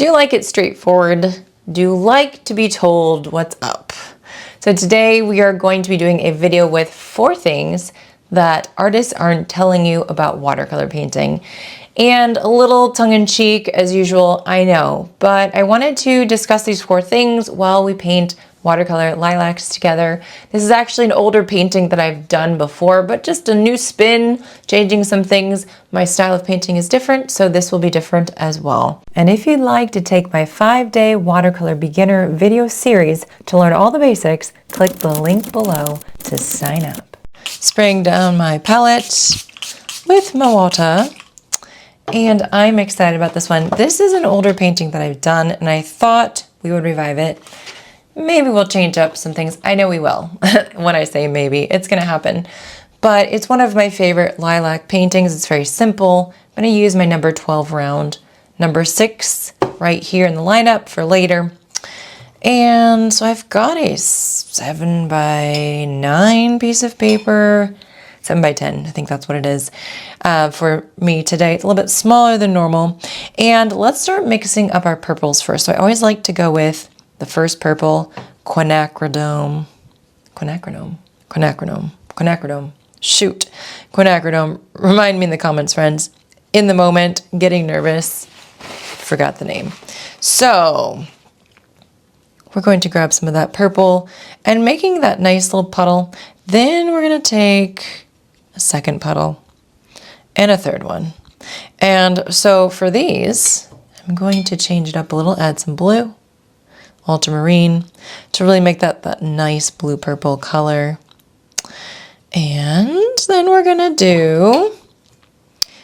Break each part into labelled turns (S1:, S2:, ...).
S1: Do you like it straightforward? Do you like to be told what's up? So today we are going to be doing a video with 4 things that artists aren't telling you about watercolor painting. And a little tongue-in-cheek as usual, I know, but I wanted to discuss these 4 things while we paint watercolor lilacs together. This is actually an older painting that I've done before, but just a new spin, changing some things. My style of painting is different, so this will be different as well. And if you'd like to take my 5-day watercolor beginner video series to learn all the basics, click the link below to sign up. Spraying down my palette with my water. And I'm excited about this one. This is an older painting that I've done, and I thought we would revive it. Maybe we'll change up some things. I know we will. When I say maybe, it's gonna happen. But it's one of my favorite lilac paintings. It's very simple. I'm gonna use my number 12 round, number 6 right here in the lineup for later. And so I've got a 7x9 piece of paper, 7x10, I think that's what it is, for me today. It's a little bit smaller than normal. And let's start mixing up our purples first. So I always like to go with the first purple, quinacridone. Shoot, quinacridone. Remind me in the comments, friends. In the moment, getting nervous, forgot the name. So we're going to grab some of that purple and making that nice little puddle. Then we're going to take a second puddle and a third one. And so for these, I'm going to change it up a little, add some blue, ultramarine, to really make that nice blue-purple color. And then we're going to do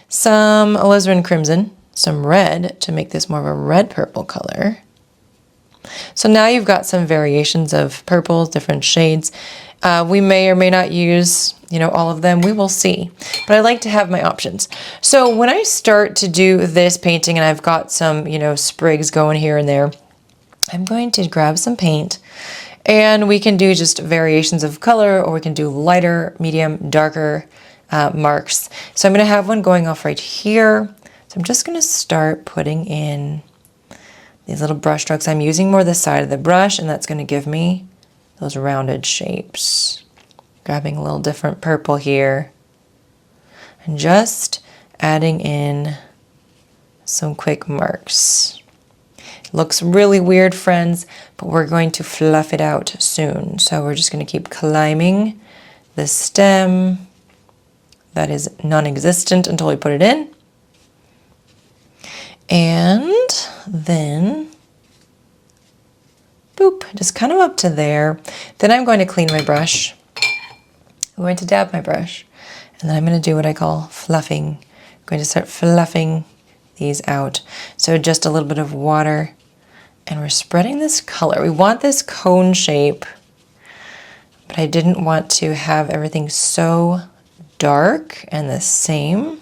S1: some alizarin crimson, some red to make this more of a red-purple color. So now you've got some variations of purples, different shades. We may or may not use, all of them. We will see. But I like to have my options. So when I start to do this painting and I've got some, sprigs going here and there, I'm going to grab some paint, and we can do just variations of color, or we can do lighter, medium, darker marks. So I'm going to have one going off right here. So I'm just going to start putting in these little brush strokes. I'm using more the side of the brush, and that's going to give me those rounded shapes. Grabbing a little different purple here, and just adding in some quick marks. Looks really weird, friends, but we're going to fluff it out soon. So we're just going to keep climbing the stem that is non-existent until we put it in. And then, boop, just kind of up to there. Then I'm going to clean my brush. I'm going to dab my brush. And then I'm going to do what I call fluffing. I'm going to start fluffing these out. So just a little bit of water, and we're spreading this color. We want this cone shape, but I didn't want to have everything so dark and the same.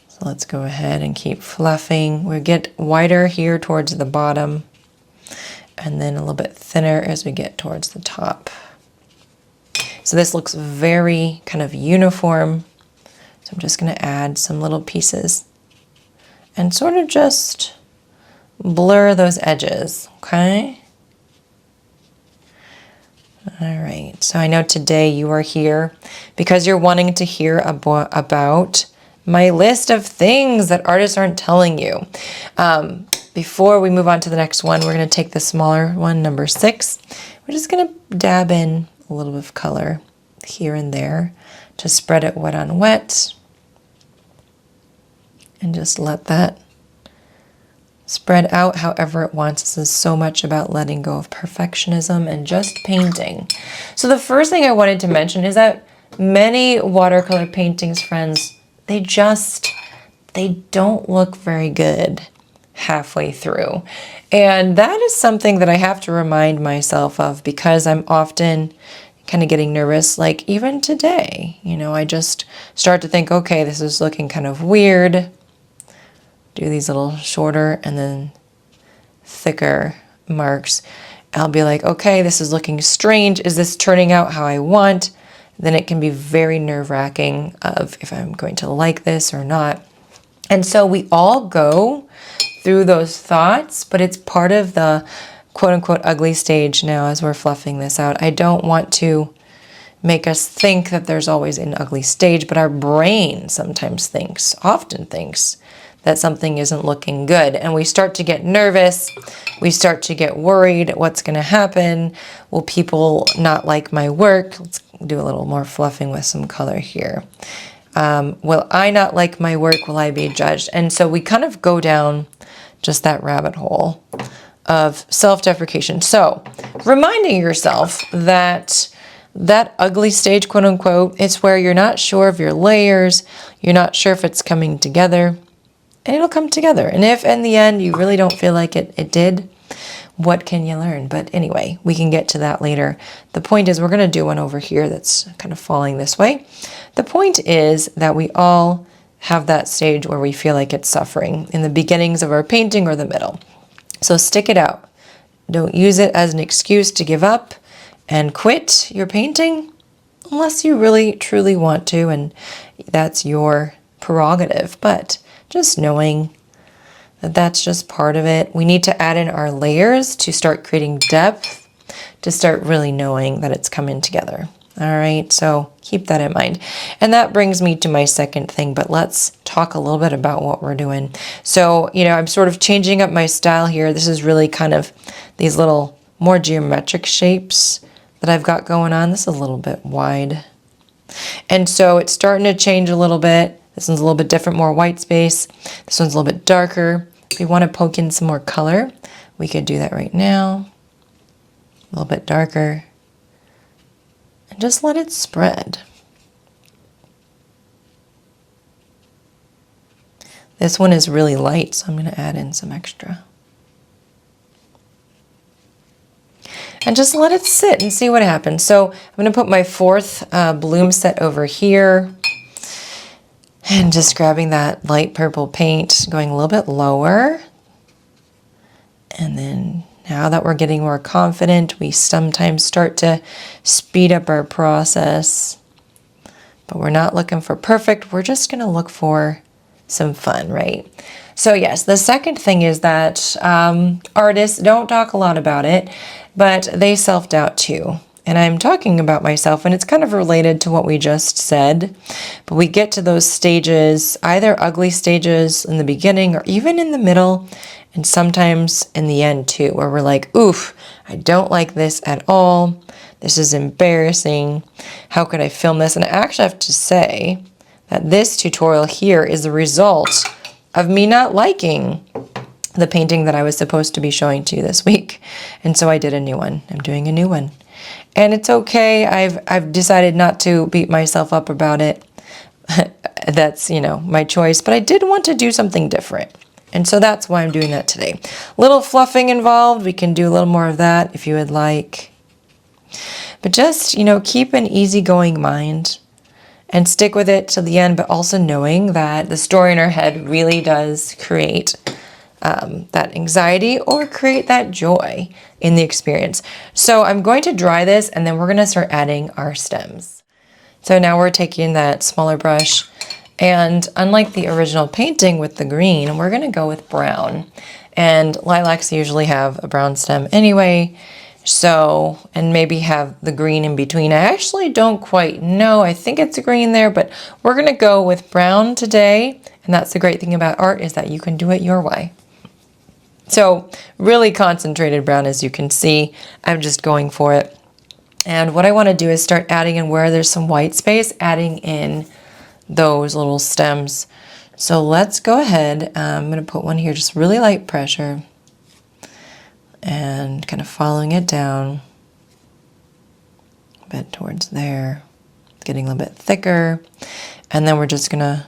S1: So let's go ahead and keep fluffing. We get whiter here towards the bottom, and then a little bit thinner as we get towards the top. So this looks very kind of uniform. So I'm just going to add some little pieces and sort of just blur those edges, okay? All right, so I know today you are here because you're wanting to hear about my list of things that artists aren't telling you. Before we move on to the next one, we're going to take the smaller one, number 6. We're just going to dab in a little bit of color here and there to spread it wet on wet. And just let that spread out however it wants. This is so much about letting go of perfectionism and just painting. So the first thing I wanted to mention is that many watercolor paintings, friends, they don't look very good halfway through. And that is something that I have to remind myself of, because I'm often kind of getting nervous. Like even today, I just start to think, okay, this is looking kind of weird. Do these little shorter and then thicker marks. I'll be like, okay, this is looking strange. Is this turning out how I want? Then it can be very nerve-wracking of if I'm going to like this or not. And so we all go through those thoughts, but it's part of the quote unquote ugly stage now as we're fluffing this out. I don't want to make us think that there's always an ugly stage, but our brain sometimes thinks, often thinks, that something isn't looking good. And we start to get nervous. We start to get worried. What's going to happen? Will people not like my work? Let's do a little more fluffing with some color here. Will I not like my work? Will I be judged? And so we kind of go down just that rabbit hole of self-deprecation. So reminding yourself that that ugly stage, quote unquote, it's where you're not sure of your layers. You're not sure if it's coming together. And it'll come together. And if in the end you really don't feel like it did, what can you learn? But anyway, we can get to that later. The point is we're going to do one over here that's kind of falling this way. The point is that we all have that stage where we feel like it's suffering in the beginnings of our painting or the middle. So stick it out. Don't use it as an excuse to give up and quit your painting unless you really truly want to, and that's your prerogative. But just knowing that that's just part of it. We need to add in our layers to start creating depth, to start really knowing that it's coming together. All right, so keep that in mind. And that brings me to my second thing, but let's talk a little bit about what we're doing. So, I'm sort of changing up my style here. This is really kind of these little more geometric shapes that I've got going on. This is a little bit wide. And so it's starting to change a little bit. This one's a little bit different, more white space. This one's a little bit darker. If we want to poke in some more color, we could do that right now. A little bit darker. And just let it spread. This one is really light, so I'm going to add in some extra. And just let it sit and see what happens. So I'm going to put my fourth bloom set over here. And just grabbing that light purple paint, going a little bit lower. And then now that we're getting more confident, we sometimes start to speed up our process. But we're not looking for perfect. We're just going to look for some fun, right? So yes, the second thing is that artists don't talk a lot about it, but they self-doubt too. And I'm talking about myself, and it's kind of related to what we just said. But we get to those stages, either ugly stages in the beginning or even in the middle, and sometimes in the end too, where we're like, oof, I don't like this at all. This is embarrassing. How could I film this? And I actually have to say that this tutorial here is the result of me not liking the painting that I was supposed to be showing to you this week. And so I did a new one. I'm doing a new one. And it's okay. I've decided not to beat myself up about it. That's, my choice. But I did want to do something different. And so that's why I'm doing that today. Little fluffing involved. We can do a little more of that if you would like. But just, keep an easygoing mind and stick with it to the end, but also knowing that the story in our head really does create that anxiety or create that joy in the experience. So I'm going to dry this and then we're going to start adding our stems. So now we're taking that smaller brush, and unlike the original painting with the green, we're going to go with brown. And lilacs usually have a brown stem anyway, so, and maybe have the green in between. I actually don't quite know. I think it's a green there, but we're going to go with brown today. And that's the great thing about art, is that you can do it your way. So really concentrated brown, as you can see. I'm just going for it. And what I want to do is start adding in where there's some white space, adding in those little stems. So let's go ahead. I'm going to put one here, just really light pressure. And kind of following it down a bit towards there. It's getting a little bit thicker. And then we're just going to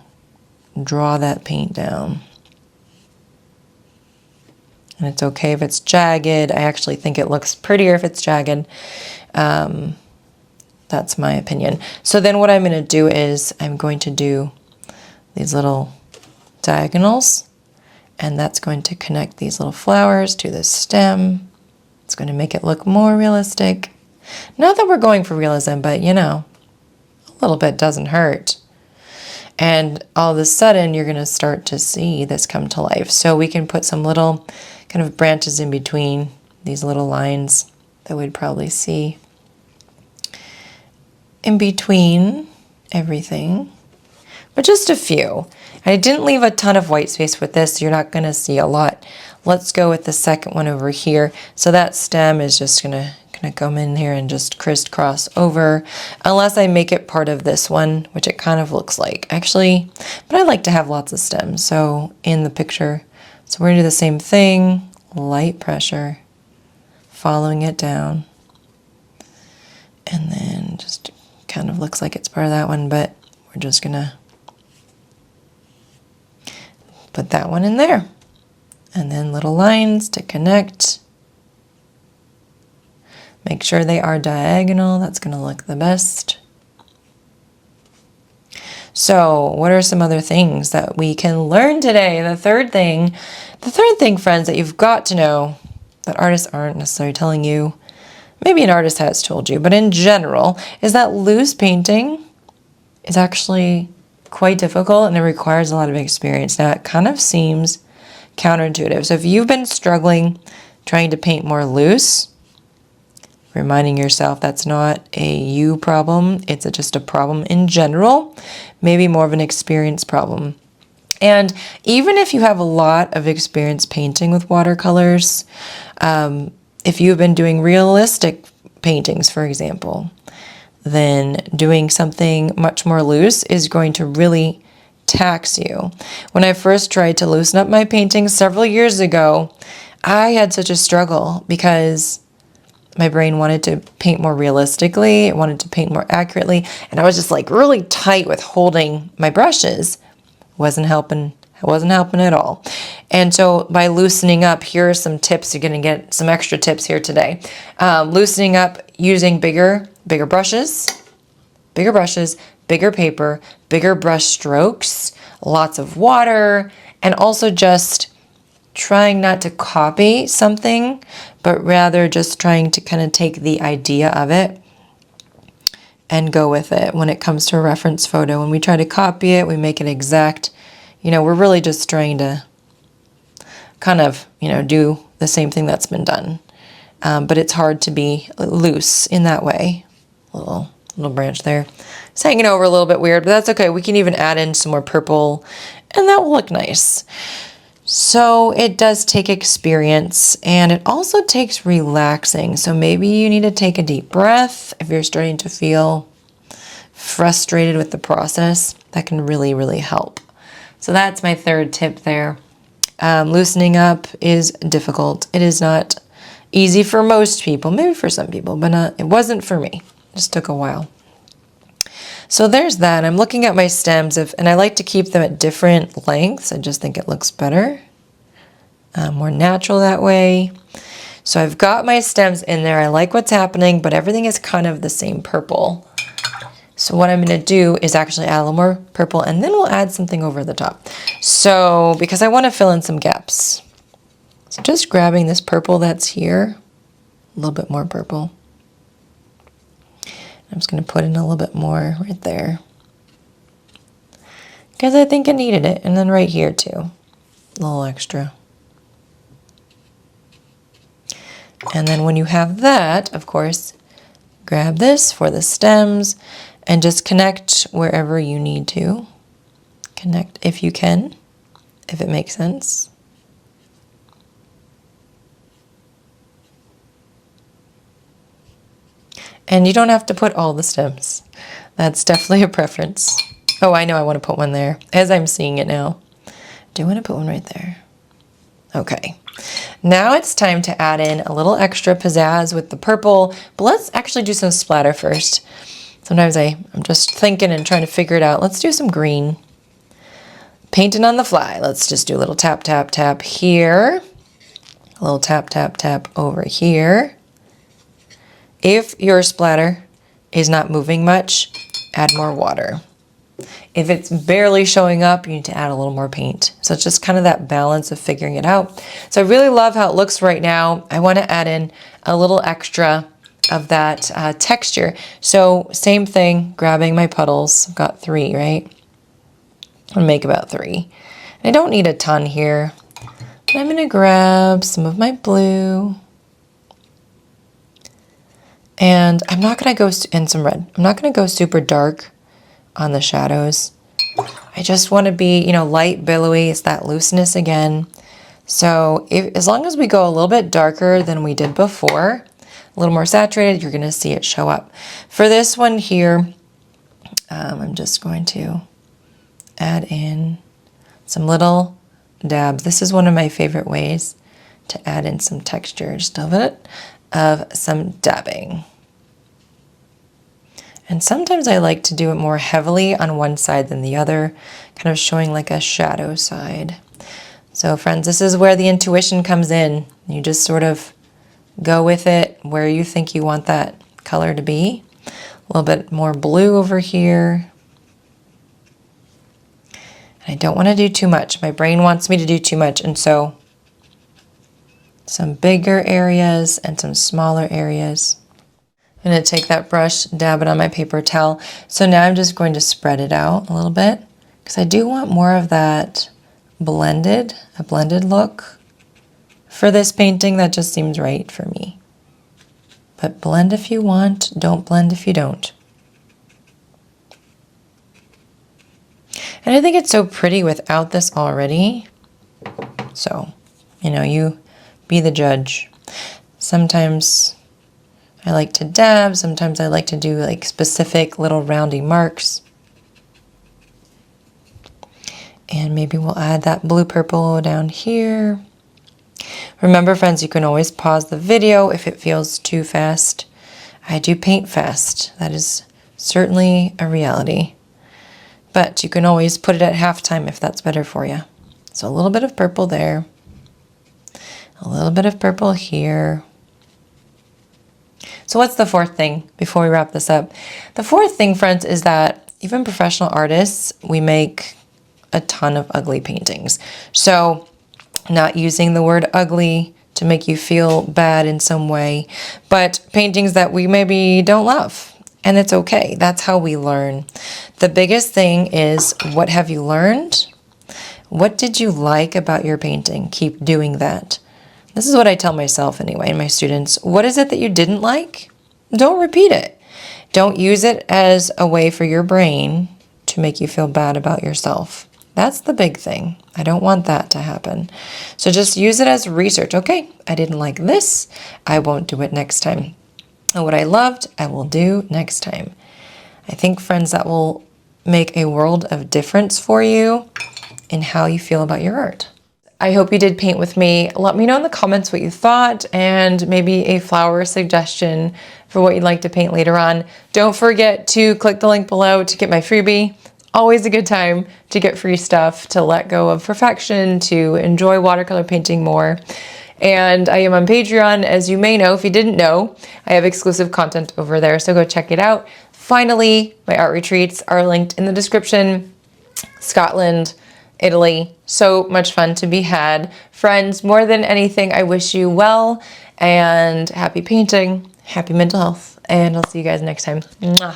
S1: draw that paint down. And it's okay if it's jagged. I actually think it looks prettier if it's jagged. That's my opinion. So then what I'm going to do is I'm going to do these little diagonals. And that's going to connect these little flowers to the stem. It's going to make it look more realistic. Not that we're going for realism, but a little bit doesn't hurt. And all of a sudden, you're going to start to see this come to life. So we can put some little kind of branches in between these little lines that we'd probably see in between everything, but just a few. I didn't leave a ton of white space with this, so you're not going to see a lot. Let's go with the second one over here. So that stem is just going to come in here and just crisscross over, unless I make it part of this one, which it kind of looks like actually, but I like to have lots of stems. So in the picture, so we're going to do the same thing, light pressure, following it down, and then just kind of looks like it's part of that one, but we're just gonna put that one in there. And then little lines to connect. Make sure they are diagonal, that's gonna look the best. So what are some other things that we can learn today? The third thing, friends, that you've got to know that artists aren't necessarily telling you, maybe an artist has told you, but in general, is that loose painting is actually quite difficult and it requires a lot of experience. Now, it kind of seems counterintuitive. So if you've been struggling trying to paint more loose, reminding yourself that's not a you problem, it's just a problem in general, maybe more of an experience problem. And even if you have a lot of experience painting with watercolors, if you've been doing realistic paintings, for example, then doing something much more loose is going to really tax you. When I first tried to loosen up my paintings several years ago, I had such a struggle because my brain wanted to paint more realistically, it wanted to paint more accurately, and I was just like really tight with holding my brushes. Wasn't helping at all. And so by loosening up, here are some tips. You're going to get some extra tips here today. Loosening up using bigger brushes, bigger paper, bigger brush strokes, lots of water, and also just trying not to copy something, but rather just trying to kind of take the idea of it and go with it when it comes to a reference photo. When we try to copy it, we make it exact. You know, we're really just trying to kind of, do the same thing that's been done. But it's hard to be loose in that way. Little branch there. It's hanging over a little bit weird, but that's okay. We can even add in some more purple and that will look nice. So it does take experience and it also takes relaxing. So maybe you need to take a deep breath if you're starting to feel frustrated with the process. That can really, really help. So that's my third tip there. Loosening up is difficult. It is not easy for most people, maybe for some people, but it wasn't for me. It just took a while. So there's that. I'm looking at my stems, and I like to keep them at different lengths. I just think it looks better, more natural that way. So I've got my stems in there. I like what's happening, but everything is kind of the same purple. So what I'm going to do is actually add a little more purple, and then we'll add something over the top. So because I want to fill in some gaps. So just grabbing this purple that's here, a little bit more purple. I'm just going to put in a little bit more right there, because I think I needed it. And then right here too, a little extra. And then when you have that, of course, grab this for the stems and just connect wherever you need to. Connect if you can, if it makes sense. And you don't have to put all the stems. That's definitely a preference. Oh, I know I want to put one there as I'm seeing it now. Do you want to put one right there? Okay. Now it's time to add in a little extra pizzazz with the purple, but let's actually do some splatter first. Sometimes I'm just thinking and trying to figure it out. Let's do some green. Painting on the fly. Let's just do a little tap, tap, tap here. A little tap, tap, tap over here. If your splatter is not moving much, add more water. If it's barely showing up, you need to add a little more paint. So it's just kind of that balance of figuring it out. So I really love how it looks right now. I want to add in a little extra of that texture. So same thing, grabbing my puddles. I've got 3, right? I'll make about 3. I don't need a ton here. But I'm gonna grab some of my blue. And I'm not gonna go, and some red. I'm not gonna go super dark on the shadows. I just wanna be, you know, light, billowy. It's that looseness again. So as long as we go a little bit darker than we did before, a little more saturated, you're gonna see it show up. For this one here, I'm just going to add in some little dabs. This is one of my favorite ways to add in some texture, just a bit of some dabbing. And sometimes I like to do it more heavily on one side than the other, kind of showing like a shadow side. So friends, this is where the intuition comes in. You just sort of go with it where you think you want that color to be. A little bit more blue over here. I don't want to do too much. My brain wants me to do too much, and so some bigger areas and some smaller areas. I'm going to take that brush, dab it on my paper towel. So now I'm just going to spread it out a little bit because I do want more of that a blended look. For this painting, that just seems right for me. But blend if you want, don't blend if you don't. And I think it's so pretty without this already. So, you know, you be the judge. Sometimes I like to dab, sometimes I like to do like specific little roundy marks. And maybe we'll add that blue purple down here. Remember friends, you can always pause the video if it feels too fast. I do paint fast. That is certainly a reality. But you can always put it at halftime if that's better for you. So a little bit of purple there. A little bit of purple here. So what's the fourth thing before we wrap this up? The fourth thing, friends, is that even professional artists, we make a ton of ugly paintings. So not using the word ugly to make you feel bad in some way, but paintings that we maybe don't love. And it's okay. That's how we learn. The biggest thing is, what have you learned? What did you like about your painting? Keep doing that. This is what I tell myself anyway, and my students. What is it that you didn't like? Don't repeat it. Don't use it as a way for your brain to make you feel bad about yourself. That's the big thing. I don't want that to happen. So just use it as research. Okay, I didn't like this. I won't do it next time. And what I loved, I will do next time. I think, friends, that will make a world of difference for you in how you feel about your art. I hope you did paint with me. Let me know in the comments what you thought and maybe a flower suggestion for what you'd like to paint later on. Don't forget to click the link below to get my freebie. Always a good time to get free stuff, to let go of perfection, to enjoy watercolor painting more. And I am on Patreon, as you may know. If you didn't know, I have exclusive content over there, so go check it out. Finally, my art retreats are linked in the description. Scotland, Italy, so much fun to be had. Friends, more than anything, I wish you well and happy painting, happy mental health, and I'll see you guys next time. Mwah.